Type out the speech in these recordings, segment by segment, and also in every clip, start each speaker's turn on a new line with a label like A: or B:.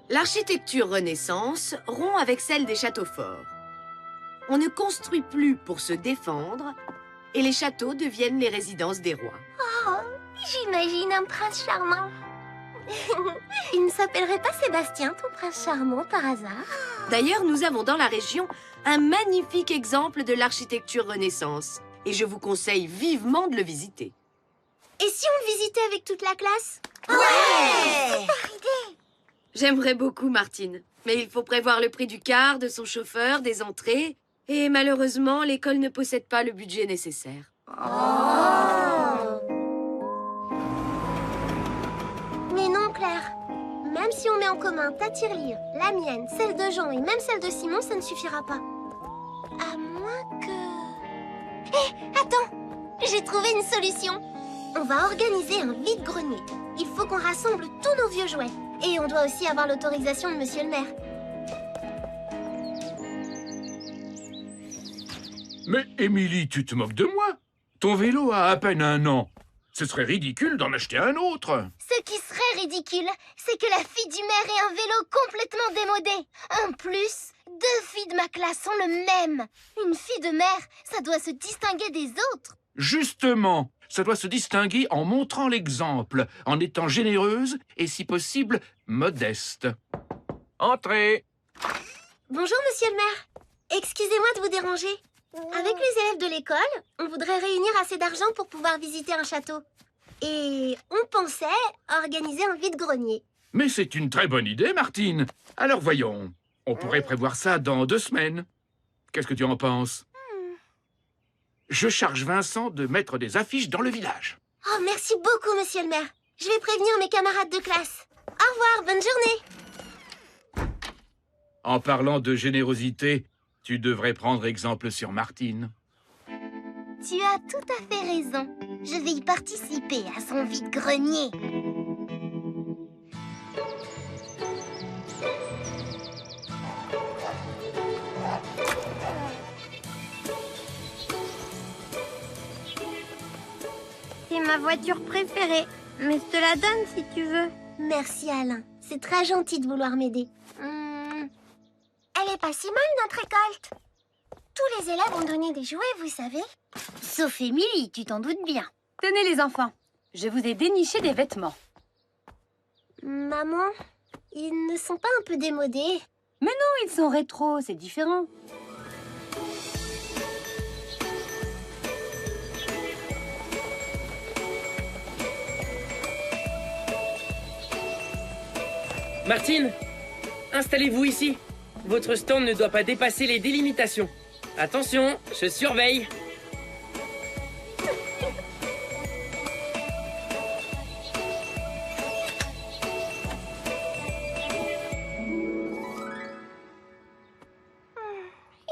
A: L'architecture Renaissance rompt avec celle des châteaux forts. On ne construit plus pour se défendre et les châteaux deviennent les résidences des rois.
B: Oh, j'imagine un prince charmant. Il ne s'appellerait pas Sébastien, ton prince charmant, par hasard?
A: D'ailleurs, nous avons dans la région un magnifique exemple de l'architecture Renaissance et je vous conseille vivement de le visiter.
B: Et si on le visitait avec toute la classe?
C: Ouais!
B: Super idée!
A: J'aimerais beaucoup, Martine. Mais il faut prévoir le prix du car, de son chauffeur, des entrées. Et malheureusement, l'école ne possède pas le budget nécessaire.
B: Mais non, Claire. Même si on met en commun ta tirelire, la mienne, celle de Jean et même celle de Simon, ça ne suffira pas. À moins que... Hé, attends! J'ai trouvé une solution. On va organiser un vide-grenier. Il faut qu'on rassemble tous nos vieux jouets. Et on doit aussi avoir l'autorisation de monsieur le maire.
D: Mais Émilie, tu te moques de moi? Ton vélo a à peine 1 an. Ce serait ridicule d'en acheter un autre.
B: Ce qui serait ridicule, c'est que la fille du maire ait un vélo complètement démodé. En plus, 2 filles de ma classe ont le même. Une fille de maire, ça doit se distinguer des autres.
D: Justement, ça doit se distinguer en montrant l'exemple, en étant généreuse et, si possible, modeste. Entrez.
B: Bonjour, monsieur le maire. Excusez-moi de vous déranger. Avec les élèves de l'école, on voudrait réunir assez d'argent pour pouvoir visiter un château. Et on pensait organiser un vide-grenier.
D: Mais c'est une très bonne idée, Martine. Alors voyons, on pourrait prévoir ça dans 2 semaines. Qu'est-ce que tu en penses? Je charge Vincent de mettre des affiches dans le village.
B: Oh, merci beaucoup, monsieur le maire. Je vais prévenir mes camarades de classe. Au revoir, bonne journée.
D: En parlant de générosité, tu devrais prendre exemple sur Martine.
B: Tu as tout à fait raison. Je vais y participer à son vide-grenier.
C: C'est ma voiture préférée. Mais je te la donne si tu veux.
B: Merci, Alain. C'est très gentil de vouloir m'aider. Elle est pas si mal, notre récolte. Tous les élèves ont donné des jouets, vous savez.
C: Sauf Émilie, tu t'en doutes bien. Tenez les enfants, je vous ai déniché des vêtements.
B: Maman, ils ne sont pas un peu démodés?
C: Mais non, ils sont rétro, c'est différent.
E: Martine, installez-vous ici. Votre stand ne doit pas dépasser les délimitations. Attention, je surveille.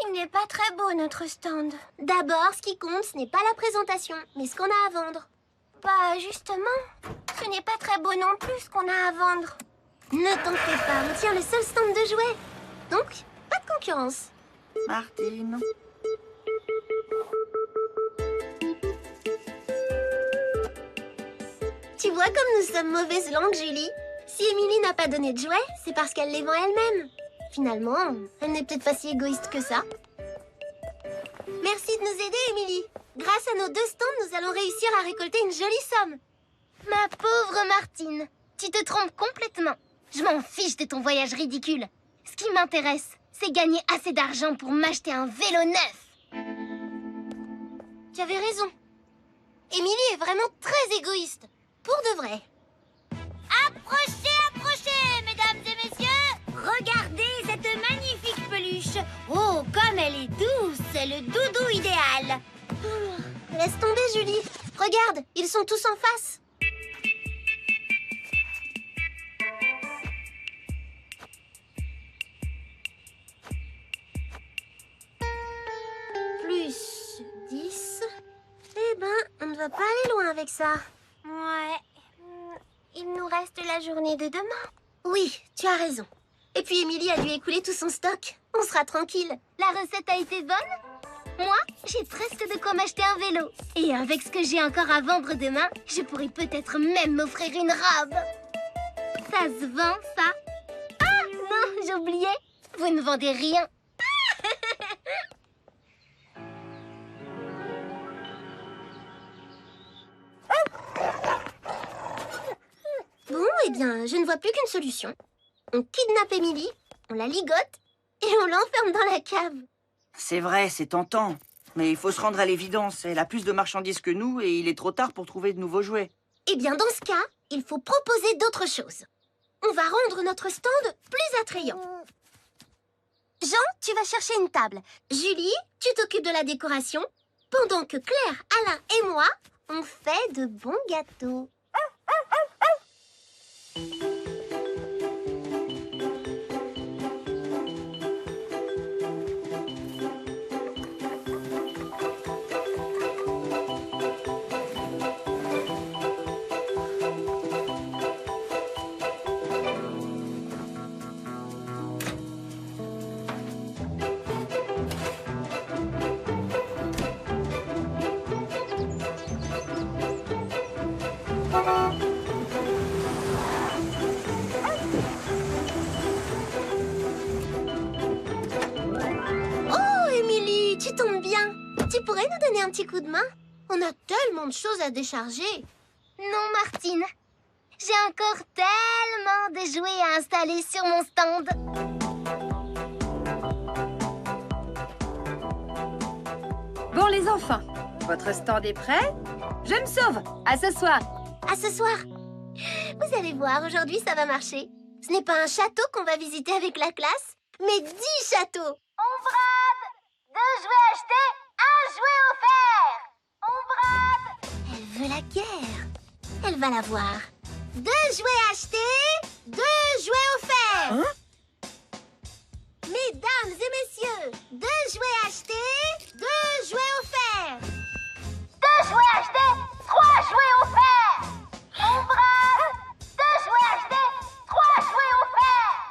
B: Il n'est pas très beau, notre stand. D'abord, ce qui compte, ce n'est pas la présentation, mais ce qu'on a à vendre. Bah, justement, ce n'est pas très beau non plus, ce qu'on a à vendre. Ne t'en fais pas, on tient le seul stand de jouets. Donc, pas de concurrence.
F: Martine.
B: Tu vois comme nous sommes mauvaise langue, Julie. Si Émilie n'a pas donné de jouets, c'est parce qu'elle les vend elle-même. Finalement, elle n'est peut-être pas si égoïste que ça. Merci de nous aider, Émilie. Grâce à nos 2 stands, nous allons réussir à récolter une jolie somme. Ma pauvre Martine, tu te trompes complètement. Je m'en fiche de ton voyage ridicule. Ce qui m'intéresse, c'est gagner assez d'argent pour m'acheter un vélo neuf. Tu avais raison. Émilie est vraiment très égoïste. Pour de vrai.
C: Approchez, approchez, mesdames et messieurs. Regardez cette magnifique peluche. Oh, comme elle est douce, le doudou idéal.
B: Laisse tomber, Julie. Regarde, ils sont tous en face. Plus 10. Eh ben, on ne va pas aller loin avec ça.
C: Ouais.
B: Il nous reste la journée de demain. Oui, tu as raison. Et puis Émilie a dû écouler tout son stock. On sera tranquille. La recette a été bonne? Moi, j'ai presque de quoi m'acheter un vélo. Et avec ce que j'ai encore à vendre demain, je pourrais peut-être même m'offrir une robe. Ça se vend, ça? Ah! j'oubliais. Vous ne vendez rien. Bon, eh bien, je ne vois plus qu'une solution. On kidnappe Émilie, on la ligote et on l'enferme dans la cave.
F: C'est vrai, c'est tentant. Mais il faut se rendre à l'évidence. Elle a plus de marchandises que nous et il est trop tard pour trouver de nouveaux jouets.
B: Eh bien, dans ce cas, il faut proposer d'autres choses. On va rendre notre stand plus attrayant. Jean, tu vas chercher une table. Julie, tu t'occupes de la décoration. Pendant que Claire, Alain et moi, on fait de bons gâteaux. Tu pourrais nous donner un petit coup de main? On a tellement de choses à décharger. Non, Martine. J'ai encore tellement de jouets à installer sur mon stand.
G: Bon, les enfants, votre stand est prêt? Je me sauve. À ce soir.
B: À ce soir. Vous allez voir, aujourd'hui, ça va marcher. Ce n'est pas un château qu'on va visiter avec la classe, mais 10 châteaux. On brade! 2 jouets achetés, 1 jouet offert! On brade! Elle veut la guerre. Elle va la voir. 2 jouets achetés, 2 jouets offerts!
F: Hein?
B: Mesdames et messieurs, 2 jouets achetés, 2 jouets offerts! 2 jouets achetés, 3 jouets offerts! On brade! 2 jouets achetés, 3 jouets offerts!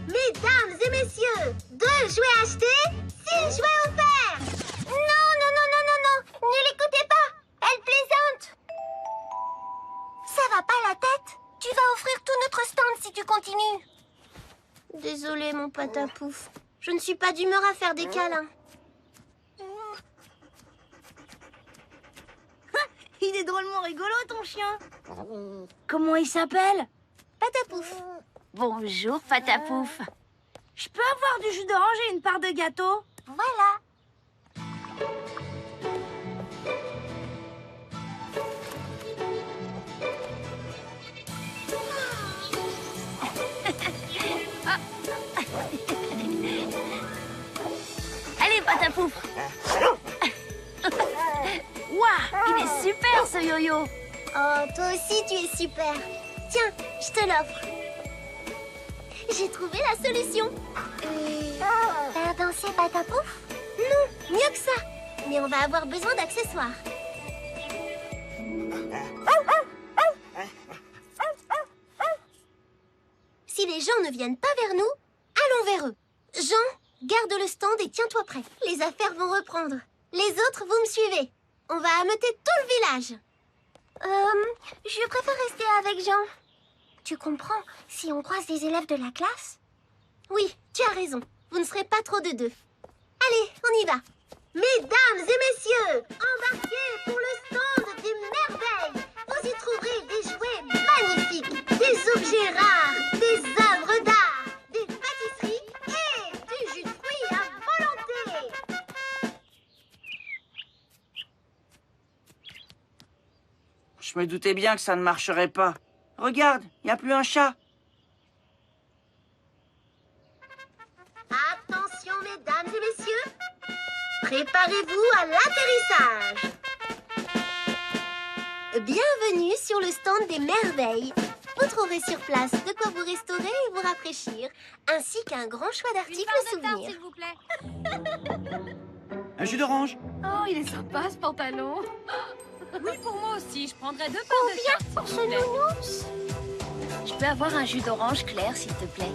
B: Mesdames et messieurs, 2 jouets achetés, 6 jouets offerts! Non, non, non, non, non, non! Ne l'écoutez pas! Elle plaisante! Ça va pas la tête? Tu vas offrir tout notre stand si tu continues. Désolée, mon patapouf. Je ne suis pas d'humeur à faire des câlins.
G: Il est drôlement rigolo, ton chien. Comment il s'appelle?
B: Patapouf.
G: Bonjour, Patapouf. Je peux avoir du jus d'orange et une part de gâteau?
B: Voilà.
G: Allez, Patapouf. Waouh, il est super, ce yo-yo.
B: Oh, toi aussi, tu es super. Tiens, je te l'offre. J'ai trouvé la solution. Faire danser Patapouf? Non, mieux que ça. Mais on va avoir besoin d'accessoires. Si les gens ne viennent pas vers nous, allons vers eux. Jean, garde le stand et tiens-toi prêt. Les affaires vont reprendre. Les autres, vous me suivez. On va ameuter tout le village. Je préfère rester avec Jean. Tu comprends, si on croise des élèves de la classe? Oui, tu as raison. Vous ne serez pas trop de deux. Allez, on y va. Mesdames et messieurs, embarquez pour le stand des merveilles. Vous y trouverez des jouets magnifiques, des objets rares, des œuvres d'art, des pâtisseries et du jus de fruits à volonté.
F: Je me doutais bien que ça ne marcherait pas. Regarde, il n'y a plus un chat.
B: Attention, mesdames et messieurs. Préparez-vous à l'atterrissage. Bienvenue sur le stand des merveilles. Vous trouverez sur place de quoi vous restaurer et vous rafraîchir, ainsi qu'un grand choix d'articles souvenirs.
G: s'il vous plaît.
F: Un jus d'orange.
G: Oh, il est sympa, ce pantalon. Oui, pour moi aussi. Je prendrais 2 paires de shorts,
B: Pour
G: s'il
B: ce
G: vous plaît.
B: nounours.
G: Je peux avoir un jus d'orange clair, s'il te plaît?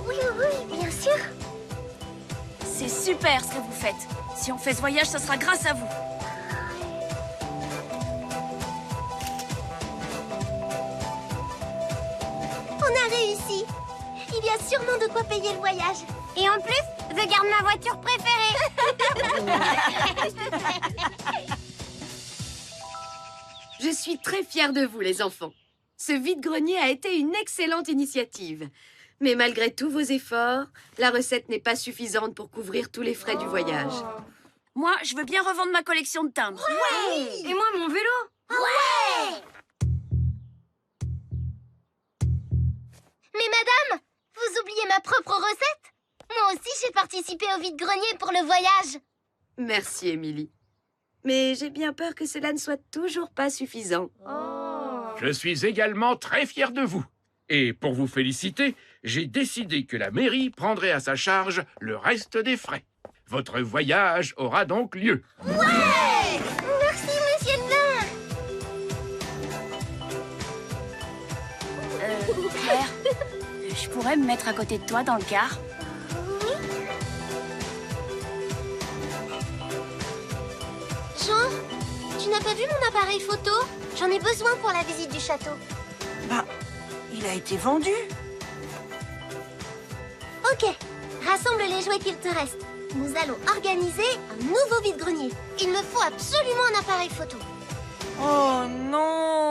B: Oui, oui, bien sûr.
G: C'est super ce que vous faites. Si on fait ce voyage, ce sera grâce à vous.
B: réussi. Il y a sûrement de quoi payer le voyage.
C: Et en plus, je garde ma voiture préférée.
A: Je suis très fière de vous, les enfants. Ce vide-grenier a été une excellente initiative. Mais malgré tous vos efforts, la recette n'est pas suffisante pour couvrir tous les frais du voyage.
H: Moi, je veux bien revendre ma collection de timbres.
G: Et moi, mon vélo.
B: Mais madame, vous oubliez ma propre recette? Moi aussi, j'ai participé au vide-grenier pour le voyage.
A: Merci, Émilie. Mais j'ai bien peur que cela ne soit toujours pas suffisant.
D: Je suis également très fier de vous. Et pour vous féliciter, j'ai décidé que la mairie prendrait à sa charge le reste des frais. Votre voyage aura donc lieu.
B: Merci, monsieur le nain.
H: Claire, je pourrais me mettre à côté de toi dans le car?
B: Jean, tu n'as pas vu mon appareil photo? J'en ai besoin pour la visite du château.
F: Bah, il a été vendu.
B: Ok, rassemble les jouets qu'il te reste. Nous allons organiser un nouveau vide-grenier. Il me faut absolument un appareil photo.
F: Oh non!